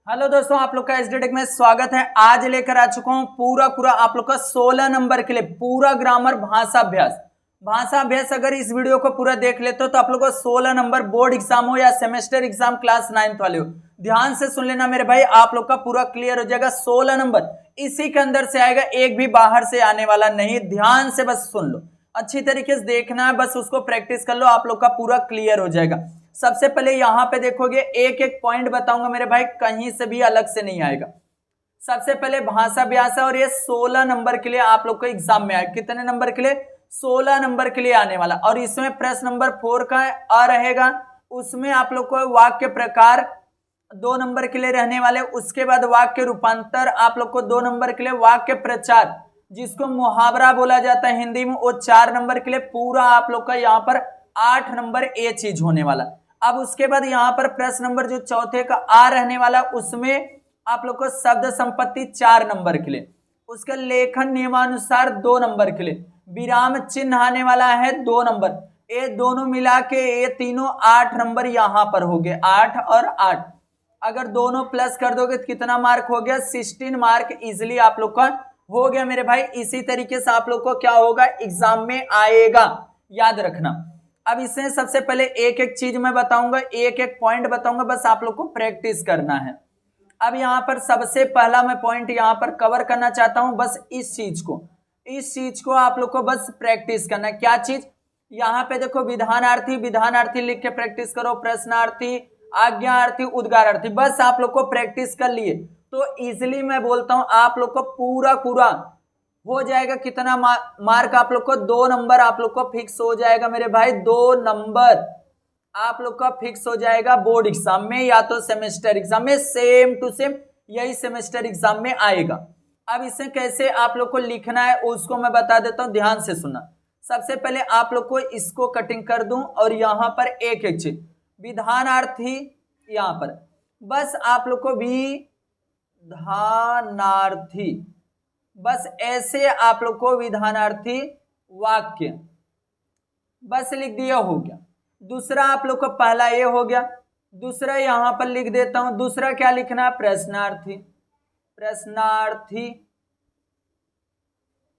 Hello दोस्तों, आप लोग का एसडी में स्वागत है। आज लेकर आ चुका हूं पूरा आप लोग का 16 नंबर के लिए पूरा ग्रामर भाषा अभ्यास। अगर इस वीडियो को पूरा देख लेते हो तो आप लोग को 16 नंबर बोर्ड एग्जाम हो या सेमेस्टर एग्जाम क्लास 9th वाले हो, ध्यान से सुन लेना मेरे भाई, आप लोग का पूरा क्लियर हो जाएगा। 16 नंबर इसी के अंदर से आएगा, एक भी बाहर से आने वाला नहीं। ध्यान से बस सुन लो, अच्छी तरीके से देखना है, बस उसको प्रैक्टिस कर लो, आप लोग का पूरा क्लियर हो जाएगा। सबसे पहले यहां पे देखोगे एक एक पॉइंट बताऊंगा मेरे भाई, कहीं से भी अलग से नहीं आएगा। सबसे पहले भाषा अभ्यास है और ये 16 नंबर के लिए आप लोग को एग्जाम में आएगा। कितने नंबर के लिए? 16 नंबर के लिए आने वाला। और इसमें प्रश्न नंबर 4 का आ रहेगा, उसमें आप लोग को वाक्य प्रकार 2 नंबर के लिए रहने वाले। उसके बाद वाक्य रूपांतर आप लोग को 2 नंबर के लिए। वाक्य प्रचार जिसको मुहावरा बोला जाता है हिंदी में, वो 4 नंबर के लिए। पूरा आप लोग का यहाँ पर 8 नंबर ये चीज होने वाला। अब उसके बाद यहाँ पर प्रश्न नंबर जो चौथे का आ रहने वाला, उसमें आप लोग को शब्द संपत्ति 4 नंबर के लिए। उसका लेखन नियमानुसार 2 नंबर के लिए। विराम चिन्ह आने वाला है 2 नंबर। ये दोनों मिला के ये तीनों 8 नंबर यहाँ पर हो गए, 8 और 8। अगर दोनों प्लस कर दोगे तो कितना मार्क हो गया? 16 मार्क इजिली आप लोग का हो गया मेरे भाई। इसी तरीके से आप लोग को क्या होगा, एग्जाम में आएगा, याद रखना। अब इसमें सबसे पहले एक एक चीज मैं बताऊंगा, एक एक पॉइंट बताऊंगा, बस आप लोग को प्रैक्टिस करना है। अब यहाँ पर सबसे पहला मैं पॉइंट यहाँ पर कवर करना चाहता हूं, बस इस चीज को आप लोग को बस प्रैक्टिस करना है। क्या चीज? यहाँ पे देखो, विधानार्थी लिख के प्रैक्टिस करो, प्रश्नार्थी, आज्ञार्थी, उद्गारार्थी, बस आप लोग को प्रैक्टिस कर लिए तो इजिली मैं बोलता हूं आप लोग को पूरा हो जाएगा। कितना मार्क आप लोग को? 2 नंबर आप लोग को फिक्स हो जाएगा मेरे भाई। 2 नंबर आप लोग का फिक्स हो जाएगा बोर्ड एग्जाम में या तो सेमेस्टर एग्जाम में। सेम टू सेम यही सेमेस्टर एग्जाम में आएगा। अब इसे कैसे आप लोग को लिखना है उसको मैं बता देता हूं, ध्यान से सुनना। सबसे पहले आप लोग को इसको कटिंग कर दूं और यहां पर एक एक चीज विधानार्थी, यहां पर बस आप लोग को विधानार्थी, बस ऐसे आप लोग को विधानार्थी वाक्य बस लिख दिया, हो गया। दूसरा आप लोग का पहला ये हो गया। दूसरा यहां पर लिख देता हूं, दूसरा क्या लिखना है? प्रश्नार्थी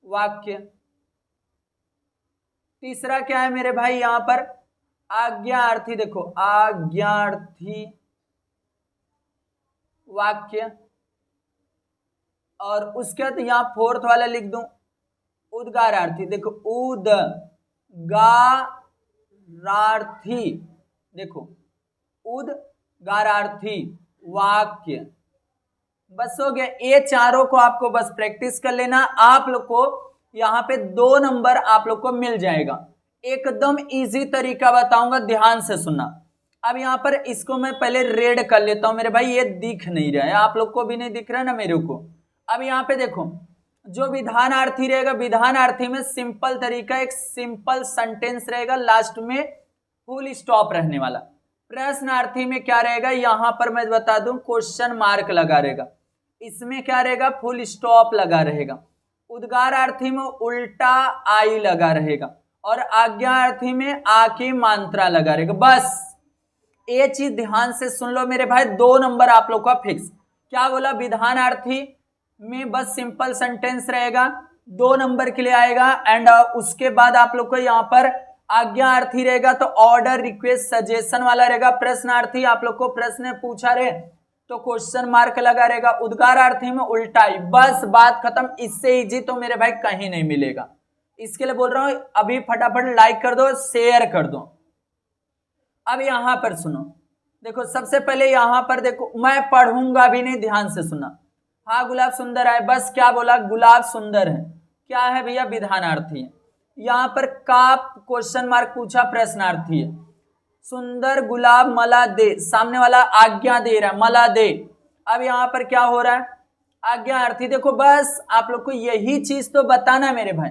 वाक्य। तीसरा क्या है मेरे भाई? यहां पर आज्ञार्थी, देखो आज्ञार्थी वाक्य। और उसके बाद यहां 4th वाला लिख दूं उद्गारार्थी, देखो उद्गारार्थी, देखो उद्गारार्थी वाक्य। बस हो गया। ये चारों को आपको बस प्रैक्टिस कर लेना। आप लोग को यहां पे 2 नंबर आप लोग को मिल जाएगा। एकदम इजी तरीका बताऊंगा, ध्यान से सुनना। अब यहां पर इसको मैं पहले रेड कर लेता हूं मेरे भाई, ये दिख नहीं रहा है, आप लोग को भी नहीं दिख रहा है ना मेरे को। अब यहाँ पे देखो, जो विधानार्थी रहेगा, विधानार्थी में सिंपल तरीका, एक सिंपल सेंटेंस रहेगा, लास्ट में फुल स्टॉप रहने वाला। प्रश्नार्थी में क्या रहेगा? यहां पर मैं बता दूं, क्वेश्चन मार्क लगा रहेगा। इसमें क्या रहेगा? फुल स्टॉप लगा रहेगा। उद्गारार्थी में उल्टा आई लगा रहेगा और आज्ञार्थी में आ की मात्रा लगा रहेगा। बस ये चीज ध्यान से सुन लो मेरे भाई, 2 नंबर आप लोग का फिक्स। क्या बोला? विधानार्थी में बस सिंपल सेंटेंस रहेगा, 2 नंबर के लिए आएगा। एंड उसके बाद आप लोग को यहाँ पर आज्ञार्थी रहेगा तो ऑर्डर, रिक्वेस्ट, सजेशन वाला रहेगा। प्रश्नार्थी आप लोग को प्रश्न पूछा रहे तो क्वेश्चन मार्क लगा रहेगा। उद्गारार्थी में उल्टाई, बस बात खत्म। इससे इजी तो मेरे भाई कहीं नहीं मिलेगा। इसके लिए बोल रहा हूं, अभी फटाफट लाइक कर दो, शेयर कर दो। अब यहां पर सुनो, देखो सबसे पहले यहां पर देखो, मैं पढ़ूंगा भी नहीं, ध्यान से सुना। हाँ गुलाब सुंदर है, बस क्या बोला? गुलाब सुंदर है। क्या है भैया? विधानार्थी है। यहां पर का क्वेश्चन मार्क पूछा, प्रश्नार्थी है। सुंदर गुलाब मला दे, सामने वाला आज्ञा दे रहा है, मला दे। अब यहां पर क्या हो रहा है? आज्ञार्थी। देखो बस आप लोग को यही चीज तो बताना मेरे भाई।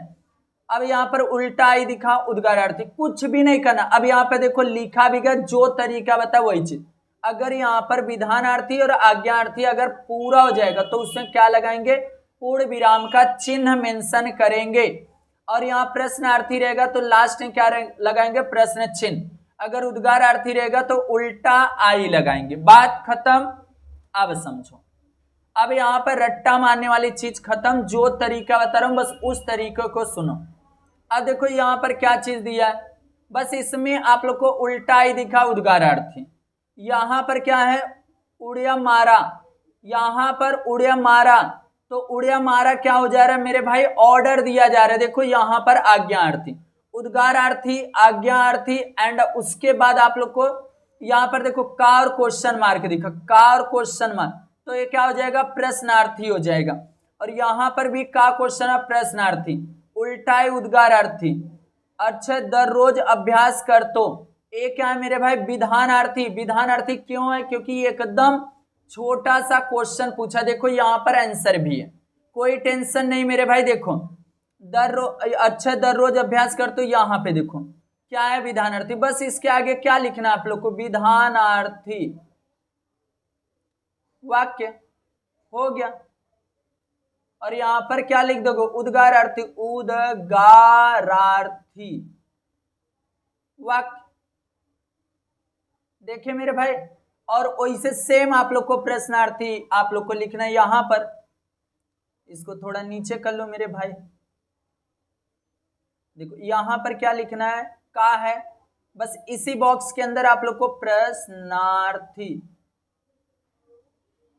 अब यहाँ पर उल्टा आई दिखा, उद्गारार्थी, कुछ भी नहीं करना। अब यहाँ पे देखो लिखा भी गया, जो तरीका बता वही चीज। अगर यहाँ पर विधानार्थी और आज्ञार्थी अगर पूरा हो जाएगा तो उसमें क्या लगाएंगे? पूर्ण विराम का चिन्ह मेंशन करेंगे। और यहाँ प्रश्नार्थी रहेगा तो लास्ट में क्या लगाएंगे? प्रश्न चिन्ह। अगर उद्गारार्थी रहेगा तो उल्टा आई लगाएंगे। बात खत्म। अब समझो, अब यहां पर रट्टा मारने वाली चीज खत्म, जो तरीका बता रहा हूं बस उस तरीके को सुनो। अब देखो यहां पर क्या चीज दिया है, बस इसमें आप लोग को उल्टा ही दिखा उद्गारार्थी। यहां पर क्या है, उड़िया मारा, यहां पर उड़िया मारा, तो उड़िया मारा क्या हो जा रहा है मेरे भाई, ऑर्डर दिया जा रहा है। देखो यहां पर आज्ञार्थी, उद्गारार्थी, आज्ञार्थी, एंड उसके बाद आप लोग को यहां पर देखो का और क्वेश्चन मार्क दिखा, का और क्वेश्चन मार्क, तो ये क्या हो जाएगा, प्रश्नार्थी हो जाएगा। और यहां पर भी का क्वेश्चन है, प्रश्नार्थी, उल्टा है उद्गारार्थी। अच्छा, दररोज अभ्यास कर, तो ये क्या है मेरे भाई, विधानार्थी। विधानार्थी क्यों है, क्योंकि एकदम छोटा सा क्वेश्चन पूछा। देखो यहां पर आंसर भी है, कोई टेंशन नहीं मेरे भाई। देखो अच्छा, दररोज अभ्यास कर, तो यहां पे देखो क्या है, विधानार्थी। बस इसके आगे क्या लिखना है आप लोग को, विधानार्थी वाक्य हो गया। और यहां पर क्या लिख दोगे, उद्गारार्थी, उद्गारार्थी वाक्य। देखिए मेरे भाई, और वैसे सेम आप लोग को प्रश्नार्थी आप लोग को लिखना है यहां पर। इसको थोड़ा नीचे कर लो मेरे भाई। देखो यहां पर क्या लिखना है, का है, बस इसी बॉक्स के अंदर आप लोग को प्रश्नार्थी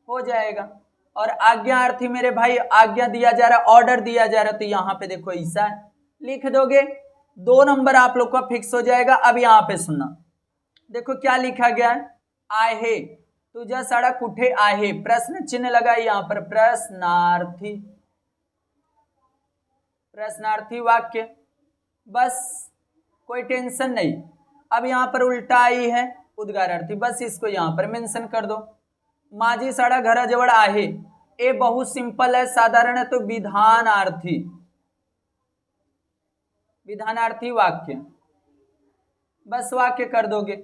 हो जाएगा। और आज्ञार्थी मेरे भाई, आज्ञा दिया जा रहा है, ऑर्डर दिया जा रहा है, तो यहां पे देखो ऐसा लिख दोगे, 2 नंबर आप लोग का फिक्स हो जाएगा। अब यहां पे सुनना, देखो क्या लिखा गया है, आहे तुझा साड़ा कुठे आहे, प्रश्न चिन्ह लगा यहां पर, प्रश्नार्थी, प्रश्नार्थी वाक्य। बस कोई टेंशन नहीं। अब यहां पर उल्टा आई है उद्गारार्थी, बस इसको यहां पर मेंशन कर दो। माझी साड़ा घराजवळ आहे, ये बहुत सिंपल है, साधारण है, तो विधानार्थी, विधानार्थी वाक्य, बस वाक्य कर दोगे।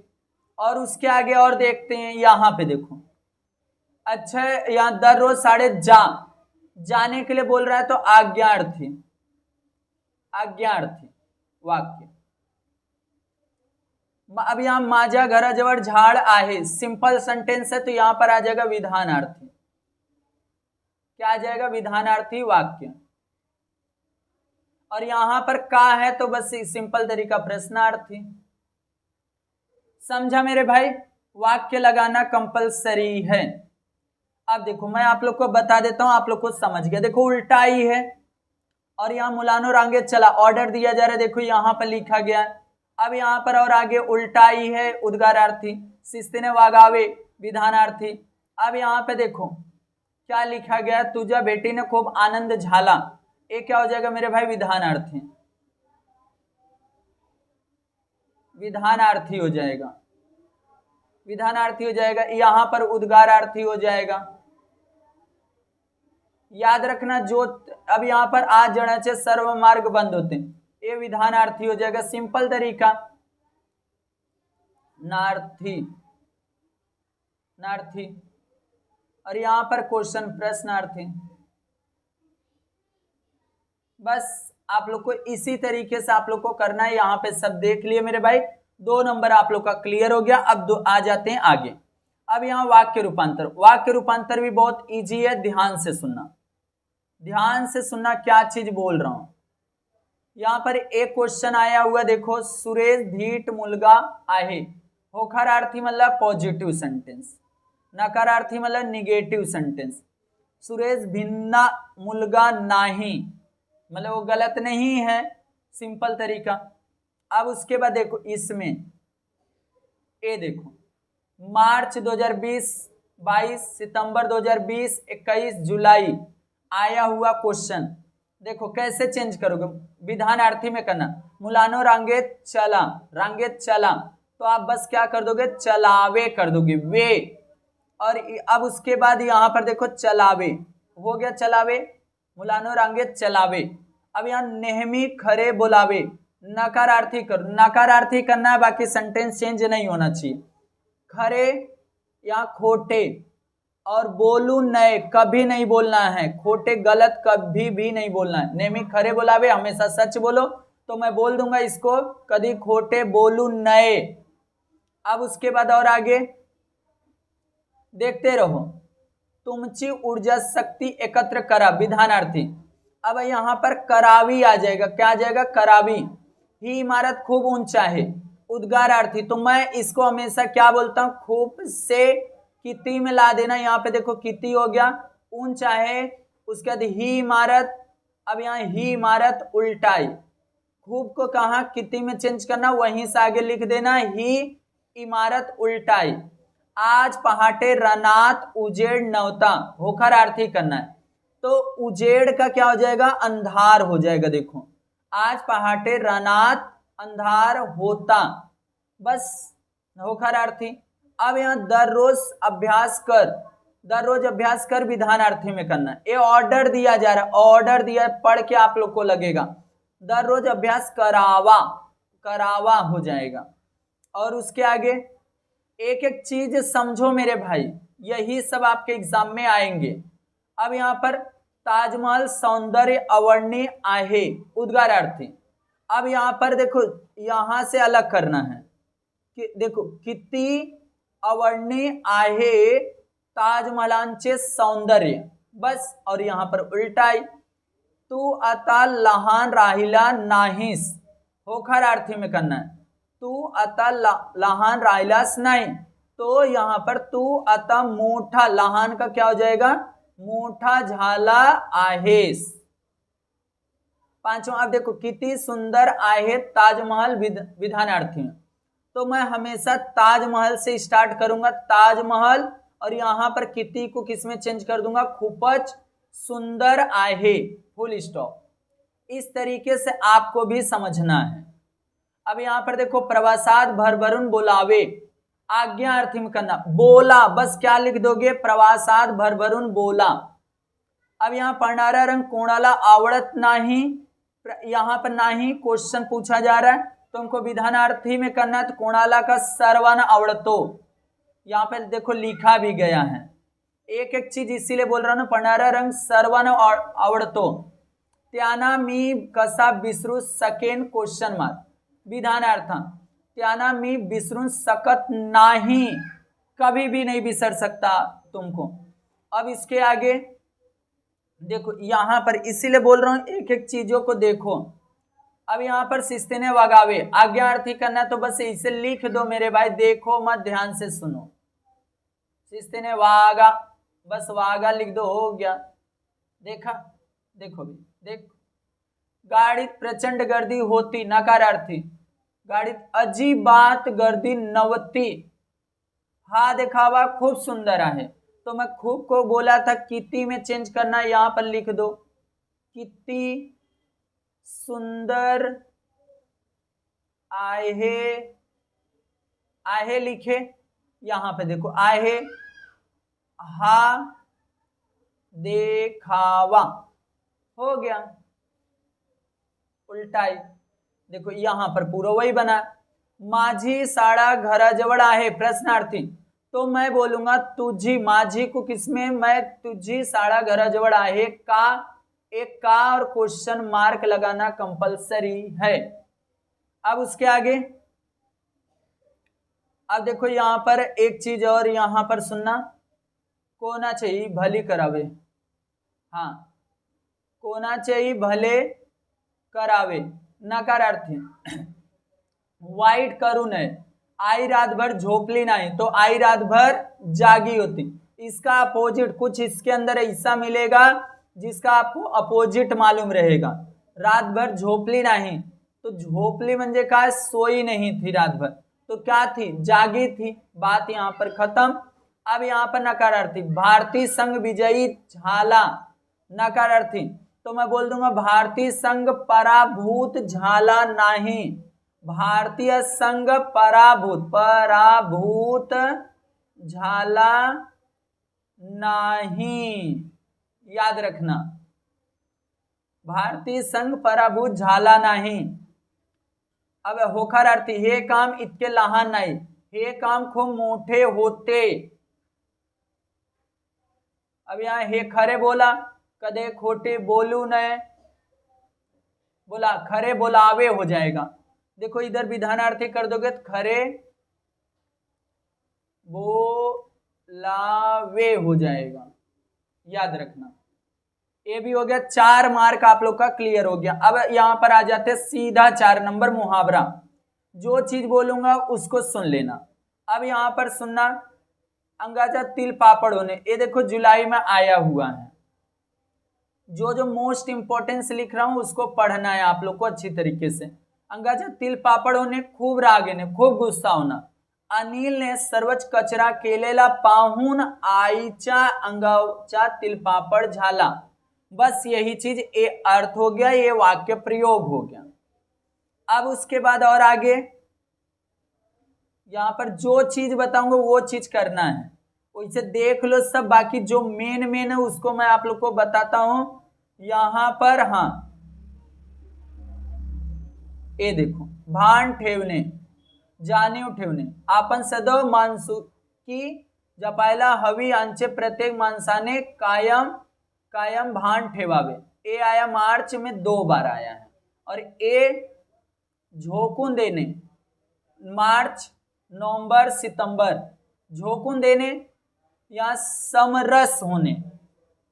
और उसके आगे और देखते हैं, यहां पे देखो, अच्छा यहां दररोज साढ़े जाने के लिए बोल रहा है, तो आज्ञार्थी, आज्ञार्थी वाक्य। अब यहां माझ्या घराजवळ झाड आहे, सिंपल सेंटेंस है, तो यहां पर आ जाएगा विधानार्थी, क्या आ जाएगा, विधानार्थी वाक्य। और यहां पर का है, तो बस सिंपल तरीका प्रश्नार्थी। समझा मेरे भाई, वाक्य लगाना कंपलसरी है। अब देखो मैं आप लोग को बता देता हूं, आप लोग को समझ गया। देखो उल्टा ही है, और यहां मुलानो रांगे चला, ऑर्डर दिया जा रहा है, देखो यहां पर लिखा गया है। अब यहां पर और आगे उल्टा ही है उद्गारार्थी, शिस्तीने वागावे, विधानार्थी। अब यहां पे देखो क्या लिखा गया, तुझा बेटीने खूब आनंद झाला, ये क्या हो जाएगा मेरे भाई, विधानार्थी, विधानार्थी हो जाएगा, विधानार्थी हो जाएगा। यहां पर उद्गारार्थी हो जाएगा। याद रखना, जो अब यहां पर आज जड़ाचे सर्व मार्ग बंद होते हैं, ये विधानार्थी हो जाएगा, सिंपल तरीका, नार्थी, नार्थी। और यहां पर क्वेश्चन प्रश्नार्थी। बस आप लोग को इसी तरीके से आप लोग को करना है। यहां पे सब देख लिए मेरे भाई, 2 नंबर आप लोग का क्लियर हो गया। अब आ जाते हैं आगे। अब यहां वाक्य रूपांतर, वाक्य रूपांतर भी बहुत इजी है, ध्यान से सुनना, ध्यान से सुनना क्या चीज बोल रहा हूं। यहां पर एक क्वेश्चन आया हुआ, देखो, सुरेश धीट मुलगा आहे, होकारार्थी मतलब पॉजिटिव सेंटेंस, नकारार्थी मतलब निगेटिव सेंटेंस। सुरेश भिन्ना मुलगा नाही, मतलब वो गलत नहीं है, सिंपल तरीका। अब उसके बाद देखो इसमें ये देखो, मार्च 2020, 22 सितंबर 2020, 21 जुलाई आया हुआ क्वेश्चन। देखो कैसे चेंज करोगे, विधानार्थी में करना, मुलानो रांगेत चला, रांगेत चला, तो आप बस क्या कर दोगे, चलावे कर दोगे, वे। और अब उसके बाद यहां पर देखो चलावे हो गया, चलावे, मुलानो रांगेत चलावे। अब यहां नेहमी खरे बोलावे, नकारार्थी कर, नकारार्थी करना है, बाकी सेंटेंस चेंज नहीं होना चाहिए। खरे या खोटे, और बोलू नए, कभी नहीं बोलना है, खोटे गलत कभी भी नहीं बोलना है। नेहमी खरे बोलावे, हमेशा सच बोलो, तो मैं बोल दूंगा इसको, कभी खोटे बोलू नए। अब उसके बाद और आगे देखते रहो, तुमची ऊर्जा शक्ति एकत्र करा, विधानार्थी। अब यहाँ पर करावी आ जाएगा, क्या आ जाएगा, करावी। ही इमारत खूब ऊंचा है, उद्गारार्थी। तो मैं इसको हमेशा क्या बोलता हूं, खूब से किति में ला देना। यहाँ पे देखो किति हो गया, ऊंचा है, उसके बाद ही इमारत। अब यहाँ ही इमारत उल्टाई, खूब को कहा किति में चेंज करना, वहीं से आगे लिख देना ही इमारत उल्टाई। आज पहाटे रनात उजेड़ नवता, होकर आरती करना है। तो उजेड़ का क्या हो जाएगा, अंधार हो जाएगा। देखो आज पहाटे रनात अंधार होता, बस होकर आरती। अब यहाँ दररोज अभ्यास कर, दररोज अभ्यास कर विधानार्थी में करना है। ये ऑर्डर दिया जा रहा है, ऑर्डर दिया है, पढ़ के आप लोग को लगेगा दररोज अभ्यास करावा, करावा हो जाएगा। और उसके आगे एक एक चीज समझो मेरे भाई, यही सब आपके एग्जाम में आएंगे। अब यहाँ पर ताजमहल सौंदर्य अवर्णीय आहे, उद्गारार्थी। अब यहाँ पर देखो, यहां से अलग करना है कि देखो किती अवर्णीय आहे ताजमहलांचे सौंदर्य, बस। और यहाँ पर उल्टाई, तू आता लहान राहिला नाहीस, होकर अर्थी में करना है। तू आता लहान राहिलास नाही, तो यहाँ पर तू आता मोठा, लहान का क्या हो जाएगा, मोठा झाला आहेस। पांचवा, अब देखो किती सुंदर आहे ताजमहल विधानार्थी में। तो मैं हमेशा ताजमहल से स्टार्ट करूंगा, ताजमहल, और यहां पर किती को किस में चेंज कर दूंगा, खूपच सुंदर आहे, फुल स्टॉप। इस तरीके से आपको भी समझना है। अब यहां पर देखो प्रवासाद भरभरून बोलावे, आज्ञा अर्थी में करना, बोला, बस क्या लिख दोगे, प्रवासाद भरभरून बोला। अब यहाँ पढ़णारा रंग कोणाला आवड़त नाही, यहाँ पर नाही क्वेश्चन पूछा जा रहा है, तो हमको विधानार्थी में करना है। तो कोणाला का सर्वान आवड़तो, यहाँ पे देखो लिखा भी गया है। एक एक चीज इसीलिए बोल रहा हूं, पढ़णारा रंग सर्वान आवड़तो, त्याना मी कसा विसरू सकेन, क्वेश्चन मार्क, विधानार्थ। त्याना मी विसरू सकत नाही, कभी भी नहीं बिसर सकता तुमको। अब इसके आगे देखो, यहां पर इसीलिए बोल रहा हूं एक एक चीजों को देखो। अब यहाँ पर शिस्तिने वगावे, आज्ञार्थी करना, तो बस इसे लिख दो मेरे भाई, देखो मत, ध्यान से सुनो। शिस्तिने वागा, बस वागा लिख दो, हो गया। देखा, देखो भी, देखो। गाड़ीत प्रचंड गर्दी होती, नकारार्थी, गाड़ीत अजिबात गर्दी नव्हती। हा देखावा खूब सुंदर आहे, तो मैं खूब को बोला था किती में चेंज करना, यहां पर लिख दो किती सुंदर आहे, आहे लिखे, यहां पे देखो आहे, हा देखावा, हो गया। उल्टाई, देखो यहां पर पूरा वही बना। माझी शाळा घराजवळ आहे, प्रश्नार्थी, तो मैं बोलूंगा तुझी, माझी को किसमें, मैं तुझी शाळा घराजवळ आहे का, एक का और क्वेश्चन मार्क लगाना कंपलसरी है। अब उसके आगे, अब देखो यहां पर एक चीज और यहां पर सुनना, कोना चाहिए भले करावे, हाँ, कोना चाहिए भले करावे, नकारार्थी। वाईट करू नये, आई रात भर झोपली नहीं, तो आई रात भर जागी होती। इसका अपोजिट कुछ इसके अंदर ऐसा मिलेगा जिसका आपको अपोजिट मालूम रहेगा। रात भर झोपली नहीं, तो झोपली म्हणजे काय, सोई नहीं थी रात भर, तो क्या थी, जागी थी। बात यहाँ पर खत्म। अब यहाँ पर नकारार्थी, भारतीय संघ विजयी झाला, नकारार्थी, तो मैं बोल दूंगा भारतीय संघ पराभूत झाला नहीं, भारतीय संघ पराभूत, पराभूत झाला नहीं, याद रखना, भारतीय संघ पराभूत झाला नाही। अब होकार अर्थी, हे काम इतके लहान नाही, हे काम खूप मोठे होते। अब यहाँ हे खरे बोला, कदे खोटे बोलू नये, बोला खरे बोलावे हो जाएगा। देखो इधर विधानार्थी कर दोगे तो खरे बोलावे हो जाएगा। याद रखना। ये भी हो गया, 4 मार्क आप लोग का क्लियर हो गया। अब यहां पर आ जाते हैं सीधा 4 नंबर मुहावरा। जो चीज बोलूंगा उसको सुन लेना। अब यहां पर सुनना, अंगाजा तिल पापड़ होने, ये देखो जुलाई में आया हुआ है। जो जो मोस्ट इंपोर्टेंस लिख रहा हूं उसको पढ़ना है आप लोग को अच्छी तरीके से। अंगाजा तिल पापड़ होने, खूब रागेने, खूब गुस्सा होना, अनिल ने सर्वच कचरा केलेला पाहून आईचा अंगाचा तिल पापड़ झाला। बस यही चीज ये अर्थ हो गया, ये वाक्य प्रयोग हो गया। अब उसके बाद और आगे यहां पर जो चीज बताऊंगा वो चीज करना है, वैसे देख लो सब। बाकी जो मेन है उसको मैं आप लोग को बताता हूं यहां पर। हाँ, ये देखो, भान ठेवणे, जाणीव ठेवणे, आपण सदैव माणसू की जपायला हवी यांचे प्रत्येक माणसाने कायम भान ठेवावे। ये आया मार्च में 2 बार आया है। और ये झोंकून देने, मार्च, नवंबर, सितंबर, झोंकून देने या समरस होने,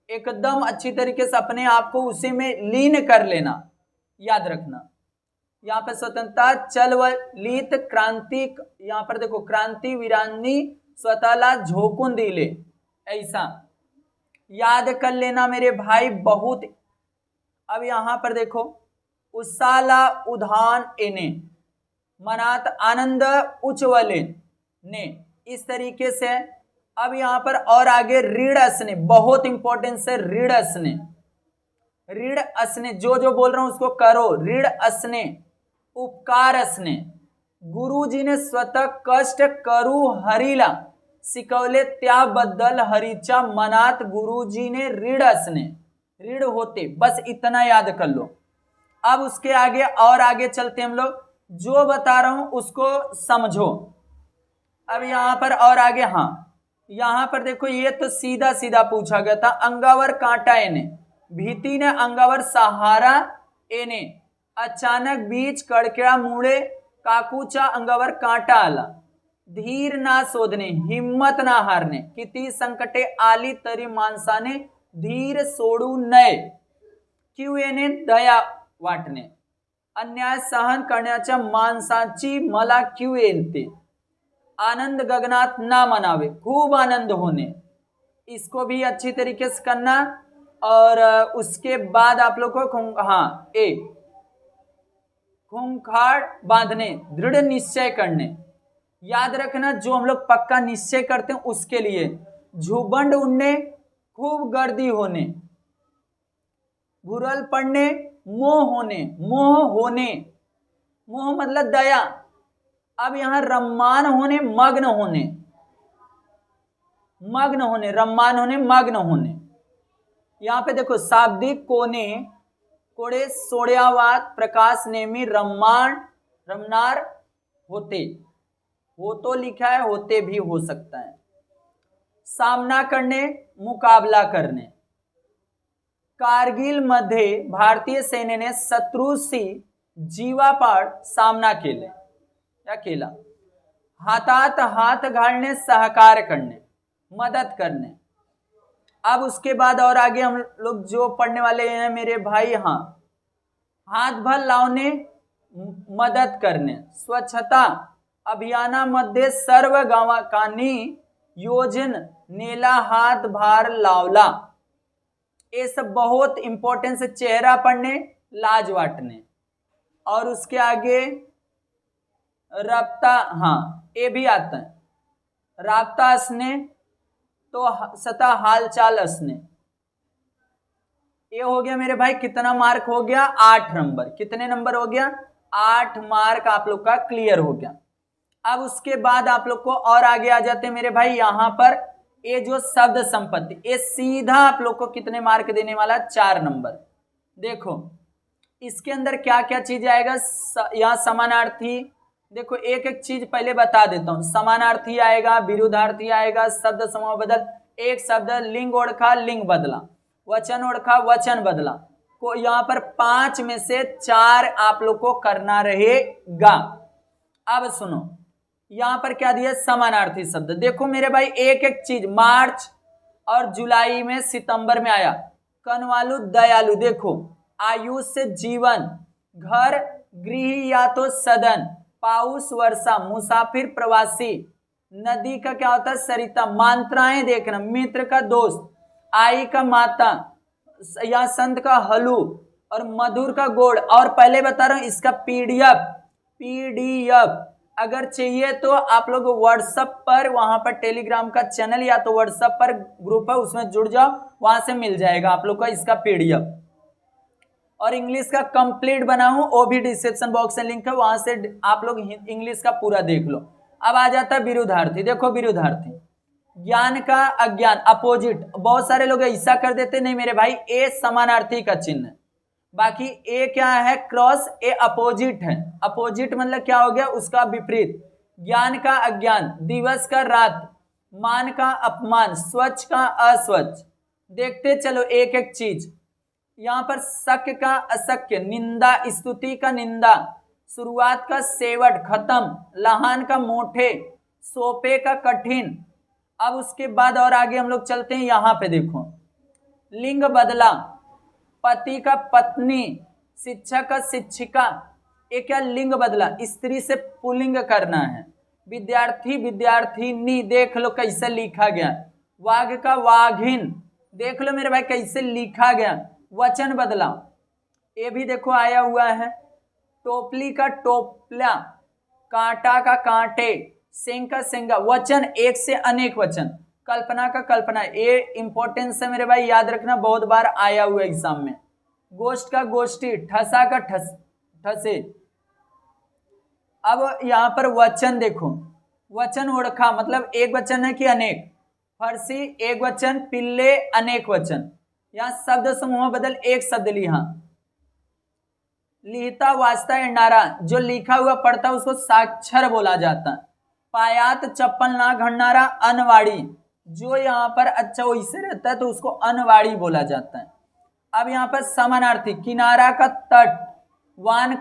एकदम अच्छी तरीके से अपने आप को उसी में लीन कर लेना, याद रखना। यहाँ पे स्वतंत्रता चळवळीत क्रांती, यहाँ पर देखो क्रांतीवीरांनी स्वतःला झोकून दिले, ऐसा याद कर लेना मेरे भाई बहुत। अब यहां पर देखो, उत्साहाला उधान येणे, मनात आनंद उच्चवले ने, इस तरीके से। अब यहां पर और आगे ऋण असने, बहुत इंपॉर्टेंस है ऋण असने। ऋण असने, जो जो बोल रहा हूं उसको करो। ऋण असने, उपकार असणे, गुरुजीने स्वतः कष्ट करू हरीला शिकवले त्याबद्दल हरीच्या मनात गुरुजीने ऋण असणे, ऋण होते। बस इतना याद कर लो। अब उसके आगे और आगे चलते हम लोग, जो बता रहा हूं उसको समझो। अब यहां पर और आगे, हाँ यहां पर देखो, ये तो सीधा सीधा पूछा गया था। अंगावर कांटा येणे, भीतीने अंगावर सहारा येणे, अचानक बीज कडकड्यामुळे काकूच्या अंगावर कांटा आला, धीर ना सोडणे, हिम्मत ना हारणे, किती संकटे आली तरी माणसाने धीर सोडू नये, किंवा दया वाटणे, अन्याय सहन करण्याच्या माणसाची मला क्यों येते, आनंद गगनात ना मनावे, खूब आनंद होने, इसको भी अच्छी तरीके से करना। और उसके बाद आप लोग को हाँ, खूंखार बांधने, दृढ़ निश्चय करने, याद रखना जो हम लोग पक्का निश्चय करते हैं उसके लिए। झुबंड उड़ने, खूब गर्दी होने, घुरल पड़ने, मोह होने, मोह मतलब दया। अब यहां रम्मान होने, मग्न होने, रम्मान होने, मग्न होने। यहां पे देखो शाब्दिक कोने कोड़े सोड्यावात प्रकाश नेमी रमनार होते, हो तो लिखा है, होते भी हो सकता है। सामना करने, मुकाबला करणे, कारगिल मध्ये भारतीय सेनेने शत्रूशी जीवापाड सामना केला। हातात हात घालणे, सहकार करणे, मदद करणे। अब उसके बाद और आगे हम लोग जो पढ़ने वाले हैं मेरे भाई, हाँ, हात भर लावणे, मदद करणे, स्वच्छता अभियानामध्ये सर्व गावकांनी योजनेला हातभार लावला, ये सब बहुत इंपॉर्टेंस है। चेहरा पढ़ने, लाज वाटने। और उसके आगे राब्ता, हाँ ये भी आता है, राब्ता असने तो सता हालचाल असने। ये हो गया मेरे भाई, कितना मार्क हो गया, 8 नंबर। कितने नंबर हो गया, 8 मार्क आप लोग का क्लियर हो गया। अब उसके बाद आप लोग को और आगे आ जाते हैं मेरे भाई, यहां पर ये जो शब्द संपत्ति, ये सीधा आप लोग को कितने मार्क देने वाला, 4 नंबर। देखो इसके अंदर क्या क्या चीज आएगा, यहाँ समानार्थी, देखो एक एक चीज पहले बता देता हूं। समानार्थी आएगा, विरुद्धार्थी आएगा, शब्द समूह बदल, एक शब्द लिंग ओढ़ा, लिंग बदला, वचन ओढ़ा, वचन बदला, को यहाँ पर 5 में से 4 आप लोग को करना रहेगा। अब सुनो, यहाँ पर क्या दिया, समानार्थी शब्द। देखो मेरे भाई एक एक चीज, मार्च और जुलाई में सितंबर में आया। कनवालू दयालु, देखो आयुष से जीवन, घर गृह या तो सदन, पाउस वर्षा, मुसाफिर प्रवासी, नदी का क्या होता है सरिता, मात्राएं देखना, मित्र का दोस्त, आई का माता या संत का हलू, और मधुर का गोड़। और पहले बता रहा हूं इसका पीडीएफ अगर चाहिए तो आप लोग व्हाट्सएप पर, वहां पर टेलीग्राम का चैनल या तो व्हाट्सएप पर ग्रुप है उसमें जुड़ जाओ, वहां से मिल जाएगा आप लोग को इसका पीडीएफ। और इंग्लिश का कंप्लीट बना हूं, वो भी डिस्क्रिप्शन बॉक्स में लिंक है, वहां से आप लोग इंग्लिश का पूरा देख लो। अब आ जाता है विरुद्धार्थी। देखो विरुद्धार्थी, ज्ञान का अज्ञान अपोजिट। बहुत सारे लोग ऐसा कर देते, नहीं मेरे भाई ए समानार्थी का चिन्ह है, बाकी ए क्या है क्रॉस, ए अपोजिट है। अपोजिट मतलब क्या हो गया उसका विपरीत। ज्ञान का अज्ञान, दिवस का रात, मान का अपमान, स्वच्छ का अस्वच्छ। देखते चलो एक एक चीज। यहां पर शक्य का अशक्य, निंदा स्तुति का निंदा, शुरुआत का सेवट खत्म, लहान का मोठे, सोपे का कठिन। अब उसके बाद और आगे हम लोग चलते हैं, यहां पे देखो लिंग बदला, पति का पत्नी, शिक्षक का शिक्षिका। ये क्या लिंग बदला, स्त्री से पुल्लिंग करना है। विद्यार्थी विद्यार्थिनी, देख लो कैसे लिखा गया। वाघ का वाघिन, देख लो मेरे भाई कैसे लिखा गया। वचन बदला, ये भी देखो आया हुआ है। टोपली का टोपला, कांटा का कांटे, सिंह का सिंगा। वचन एक से अनेक वचन, कल्पना का कल्पना। ये इंपॉर्टेंस है मेरे भाई, याद रखना, बहुत बार आया हुआ एग्जाम में। गोष्ठ का गोष्ठी, ठसा का ठसे। अब यहां पर वचन देखो, वचन ओढ़खा मतलब एक वचन है कि अनेक। फरसी एक वचन, पिल्ले अनेक वचन। यहां शब्द समूह बदल एक शब्द लिहा। लिखता वाचता नारा, जो लिखा हुआ पढ़ता उसको साक्षर बोला जाता। पायात चप्पल ना घड़नारा अनवाड़ी, जो यहाँ पर अच्छा वैसे रहता है तो उसको अनवाड़ी बोला जाता है। अब यहाँ पर समानार्थी, किनारा का तट, वान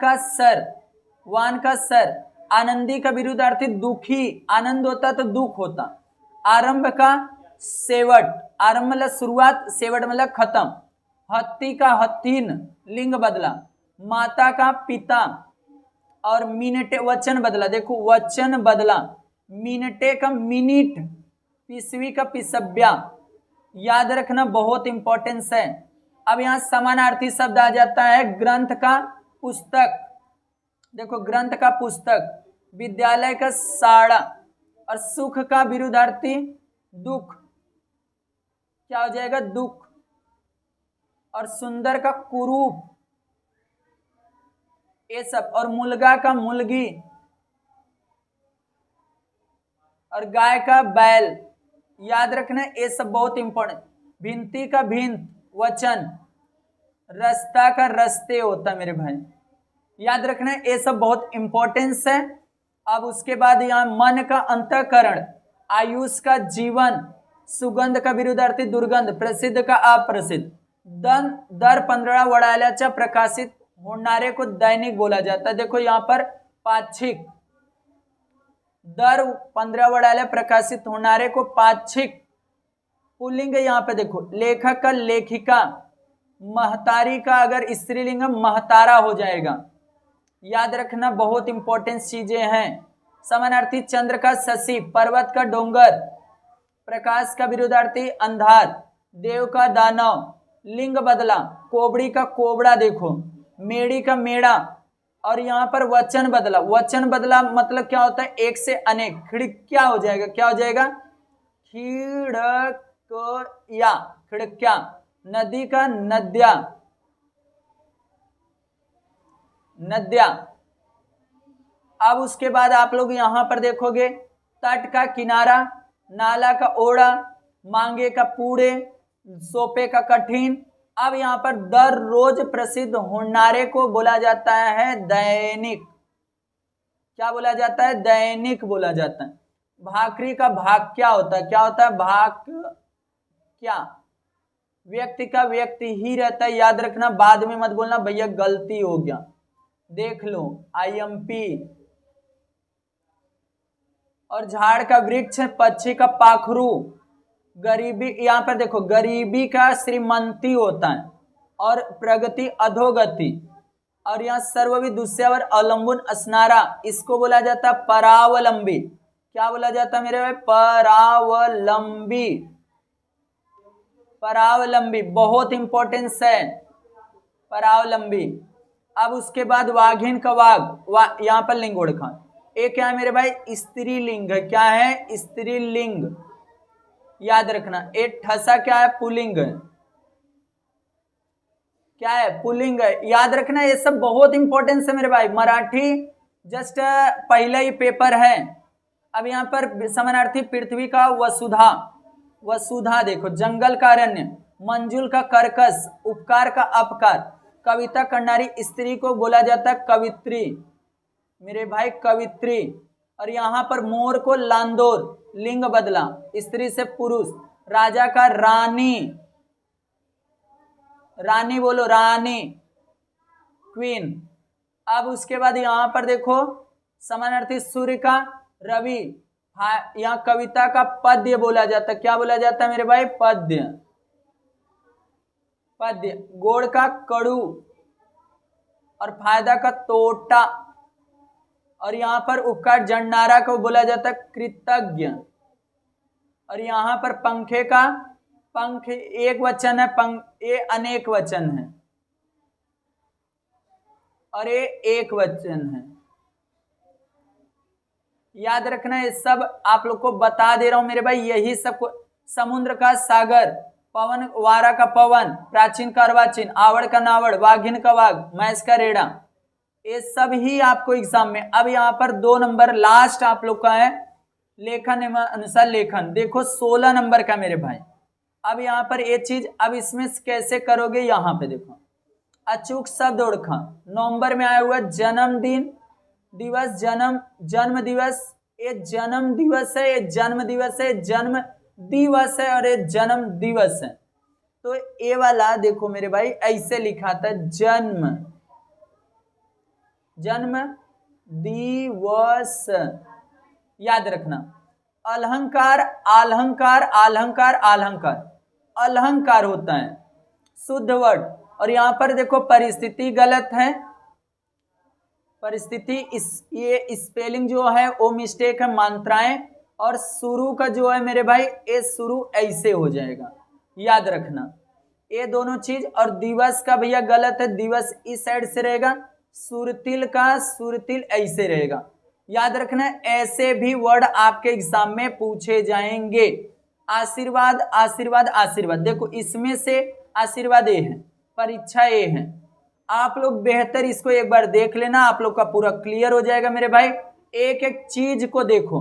का सर, आनंदी का विरुद्धार्थी दुखी, आनंद होता तो दुख होता। आरंभ का सेवट, आरंभ मतलब शुरुआत, सेवट मतलब खत्म। हत्ती का हत्तीन, लिंग बदला। माता का पिता, और मिनटे वचन बदला। देखो वचन बदला, मिनटे का मिनिट, पिसवी का पिसव्या। याद रखना बहुत इंपॉर्टेंस है। अब यहां समानार्थी शब्द आ जाता है। ग्रंथ का पुस्तक, देखो ग्रंथ का पुस्तक। विद्यालय का साड़ा, और सुख का विरुद्धार्थी दुख, क्या हो जाएगा दुख। और सुंदर का कुरूप, ये सब। और मुलगा का मुलगी, और गाय का बैल। याद रखना ये सब बहुत इंपॉर्टेंट। भिंती का भिंत, वचन। रास्ता का रस्ते होता मेरे भाई, याद रखना ये सब बहुत इंपॉर्टेंस है। अब उसके बाद यहाँ मन का अंतःकरण, आयुष का जीवन, सुगंध का विरुद्धार्थी दुर्गंध, प्रसिद्ध का अप्रसिद्ध। दर 15 वडाल्याच्या प्रकाशित होणारे को दैनिक बोला जाता है। देखो यहाँ पर पाक्षिक, दर 15 वडाल्या प्रकाशित होणारे को पाक्षिक। पुल्लिंग यहाँ पे देखो, लेखक का लेखिका, महतारी का अगर स्त्रीलिंग महतारा हो जाएगा। याद रखना बहुत इंपॉर्टेंट चीजें हैं। समानार्थी चंद्र का शशि, पर्वत का डोंगर, प्रकाश का विरुद्धार्थी अंधार, देव का दानव। लिंग बदला, कोबड़ी का कोबड़ा देखो, मेड़ी का मेड़ा। और यहाँ पर वचन बदला, वचन बदला मतलब क्या होता है एक से अनेक। खिड़किया हो जाएगा, क्या हो जाएगा खिड़किया, खिड़किया। नदी का नद्या, नद्या। अब उसके बाद आप लोग यहां पर देखोगे तट का किनारा, नाला का ओड़ा, मांगे का पूड़े, सोपे का कठिन। अब यहां पर दर रोज प्रसिद्ध होनारे को बोला जाता है दैनिक। क्या बोला जाता है दैनिक बोला जाता है। भाकरी का भाग क्या होता है, क्या होता है भाग क्या। व्यक्ति का व्यक्ति ही रहता है, याद रखना, बाद में मत बोलना भैया गलती हो गया। देख लो IMP। और झाड़ का वृक्ष, पक्षी का पाखरू, गरीबी, यहाँ पर देखो गरीबी का श्रीमंती होता है और प्रगति अधोगति, और यहाँ सर्ववि दुष्यवर अवलंबन असनारा, इसको बोला जाता है परावलंबी। क्या बोला जाता है मेरे भाई? परावलंबी। परावलंबी बहुत इंपॉर्टेंस है, परावलंबी। अब उसके बाद वाघिन का वाघ, यहाँ पर लिंग ओढ़खा, एक क्या है मेरे भाई? स्त्रीलिंग है। क्या है? स्त्रीलिंग, याद रखना। एक ठसा क्या है? पुल्लिंग है। क्या है? पुल्लिंग है, याद रखना। ये सब बहुत इंपॉर्टेंस है मेरे भाई, मराठी जस्ट पहला ही पेपर है। अब यहाँ पर समानार्थी पृथ्वी का वसुधा, वसुधा देखो, जंगल का अरण्य, मंजुल का कर्कश, उपकार का अपकार, कविता करनारी स्त्री को बोला जाता है कवित्री मेरे भाई, कवित्री। और यहाँ पर मोर को लांदोर, लिंग बदला, स्त्री से पुरुष, राजा का रानी, रानी बोलो, रानी, क्वीन। अब उसके बाद यहाँ पर देखो समानार्थी सूर्य का रवि, यहाँ कविता का पद्य बोला जाता है। क्या बोला जाता है मेरे भाई? पद्य, पद्य। गोड़ का कड़ू और फायदा का तोटा, और यहाँ पर उपकार जंडारा को बोला जाता है कृतज्ञ। और यहाँ पर पंखे का, पंख एक वचन है, पंख ये अनेक वचन है, और ये एक वचन है। याद रखना, ये सब आप लोग को बता दे रहा हूं मेरे भाई, यही सब। समुद्र का सागर, पवन, वारा का पवन, प्राचीन का अर्वाचीन, आवड़ का नावड़, वाघिन का वाघ, मैस का रेड़ा, ये सब ही आपको एग्जाम में। अब यहाँ पर 2 नंबर लास्ट आप लोग का है, लेखन एवं अनुसार लेखन। देखो 16 नंबर का मेरे भाई। अब यहाँ पर ये चीज, अब इसमें कैसे करोगे? यहाँ पे देखो, अचूक शब्द ओढ़खा, नवंबर में आया हुआ जन्मदिन दिवस, जन्म दिवस, ये जन्म दिवस है, ये जन्म दिवस है, जन्म दिवस है, और ये जन्म दिवस है। तो ये वाला देखो मेरे भाई, ऐसे लिखा था जन्म, जन्म दिवस, याद रखना। अलहंकार, अलहंकार, अलहंकार, अलहंकार, अलहंकार होता है शुद्ध वर्ड। और यहां पर देखो परिस्थिति गलत है, परिस्थिति ये स्पेलिंग जो है वो मिस्टेक है, मात्राएं। और शुरू का जो है मेरे भाई, ये शुरू ऐसे हो जाएगा, याद रखना ये दोनों चीज। और दिवस का भैया गलत है, दिवस इस साइड से रहेगा, सुरतिल का सुरतिल ऐसे रहेगा, याद रखना। ऐसे भी वर्ड आपके एग्जाम में पूछे जाएंगे। आशीर्वाद, आशीर्वाद, आशीर्वाद, देखो इसमें से आशीर्वाद ए है, परीक्षा ए है। आप लोग बेहतर इसको एक बार देख लेना, आप लोग का पूरा क्लियर हो जाएगा मेरे भाई। एक एक चीज को देखो,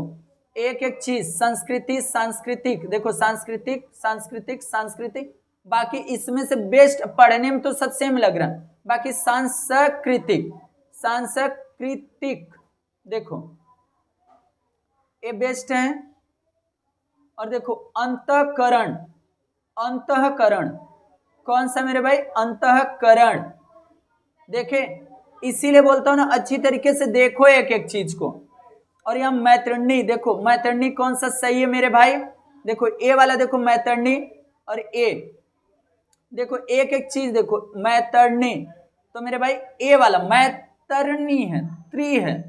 एक एक चीज, संस्कृति, सांस्कृतिक, देखो सांस्कृतिक, सांस्कृतिक, सांस्कृतिक, बाकी इसमें से बेस्ट पढ़ने में तो सब सेम लग रहा है, बाकी सांस्कृतिक, सांस्कृतिक देखो ये बेस्ट है। और देखो अंतःकरण, अंतःकरण कौन सा मेरे भाई? अंतःकरण। देखे, इसीलिए बोलता हूं ना, अच्छी तरीके से देखो एक एक चीज को। और यहाँ मैतरणी, देखो मैतरणी कौन सा सही है मेरे भाई? देखो ए वाला, देखो मैतरणी, और ए देखो एक एक चीज देखो, मैतरणी तो मेरे भाई ए वाला मैतरणी है, त्रि है,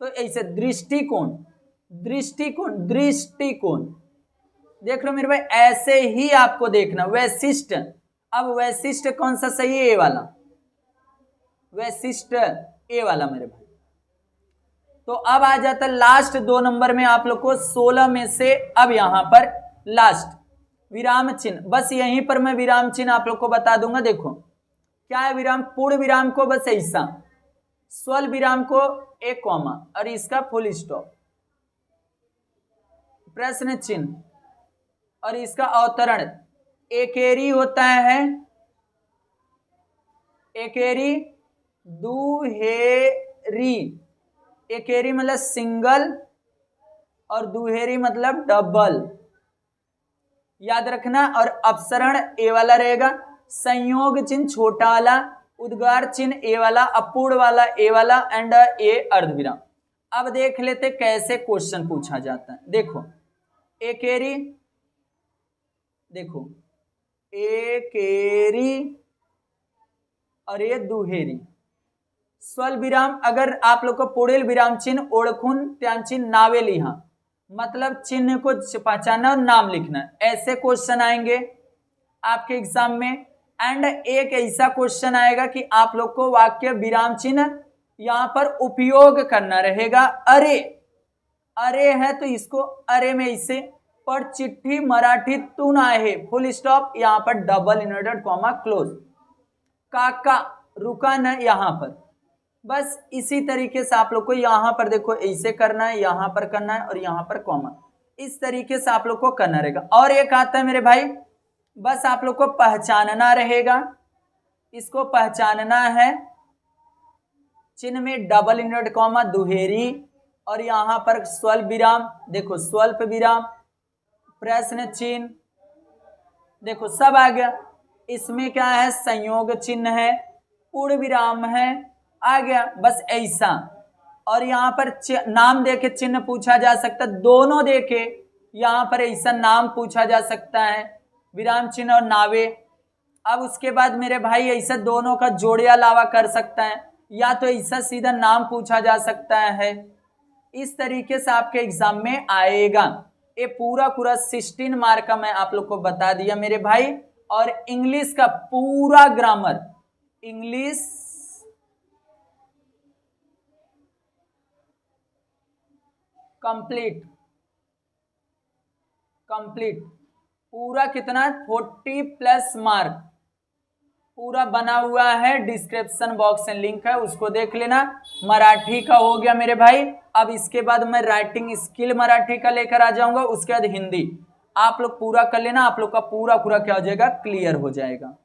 तो ऐसे दृष्टिकोण, दृष्टिकोण, दृष्टिकोण देख लो मेरे भाई, ऐसे ही आपको देखना। वैशिष्ट, अब वैशिष्ट कौन सा सही है? ए वाला, वैशिष्ट ए वाला मेरे भाई। तो अब आ जाता लास्ट 2 नंबर में आप लोग को 16 में से। अब यहां पर लास्ट विराम चिन्ह, बस यहीं पर मैं विराम चिन्ह आप लोग को बता दूंगा। देखो क्या है विराम? पूर्ण विराम को बस ऐसा, स्वल विराम को एक कॉमा, और इसका फुल स्टॉप, प्रश्न चिन्ह, और इसका अवतरण एकेरी होता है, एकेरी, दुहेरी, एकेरी मतलब सिंगल, और दुहेरी मतलब डबल, याद रखना। और अपसरण ए वाला रहेगा, संयोग चिन्ह छोटा वाला, उद्गार चिन्ह ए वाला, अपूर्ण वाला ए वाला, एंड ए अर्धविराम। अब देख लेते कैसे क्वेश्चन पूछा जाता है। देखो एकेरी, देखो एकेरी और ये दुहेरी, स्वल्प विराम अगर आप लोग को पुढील विराम चिन्ह ओळखून त्यांची नावे लिहा, मतलब चिन्ह को पहचानना और नाम लिखना, ऐसे क्वेश्चन आएंगे आपके एग्जाम में। एंड एक ऐसा क्वेश्चन आएगा कि आप लोग को वाक्य विराम चिन्ह यहां पर उपयोग करना रहेगा। अरे अरे है तो इसको अरे में इसे, पर चिट्ठी मराठीतून आहे फुल स्टॉप, यहां पर डबल इन्वर्टेड कॉमा क्लोज, काका रुका न यहां पर। बस इसी तरीके से आप लोग को यहां पर देखो ऐसे करना है, यहां पर करना है और यहां पर कॉमा, इस तरीके से आप लोग को करना रहेगा। और एक आता है मेरे भाई, बस आप लोग को पहचानना रहेगा, इसको पहचानना है, चिन्ह में डबल इन्वर्टेड कॉमा दुहेरी और यहां पर स्वल्प विराम, देखो स्वल्प विराम, प्रश्न चिन्ह, देखो सब आ गया। इसमें क्या है, संयोग चिन्ह है, पूर्ण विराम है, आ गया बस ऐसा। और यहां पर नाम देके चिन्ह पूछा जा सकता है, दोनों देके यहां पर ऐसा नाम पूछा जा सकता है, विराम चिन्ह और नावे। अब उसके बाद मेरे भाई ऐसा दोनों का जोड़िया लावा कर सकता है, या तो ऐसा सीधा नाम पूछा जा सकता है। इस तरीके से आपके एग्जाम में आएगा। ये पूरा पूरा 16 मार्क का मैं आप लोग को बता दिया मेरे भाई। और इंग्लिश का पूरा ग्रामर, इंग्लिश कंप्लीट पूरा कितना 40+ मार्क पूरा बना हुआ है, डिस्क्रिप्शन बॉक्स में लिंक है, उसको देख लेना। मराठी का हो गया मेरे भाई। अब इसके बाद मैं राइटिंग स्किल मराठी का लेकर आ जाऊंगा, उसके बाद हिंदी आप लोग पूरा कर लेना, आप लोग का पूरा क्या हो जाएगा, क्लियर हो जाएगा।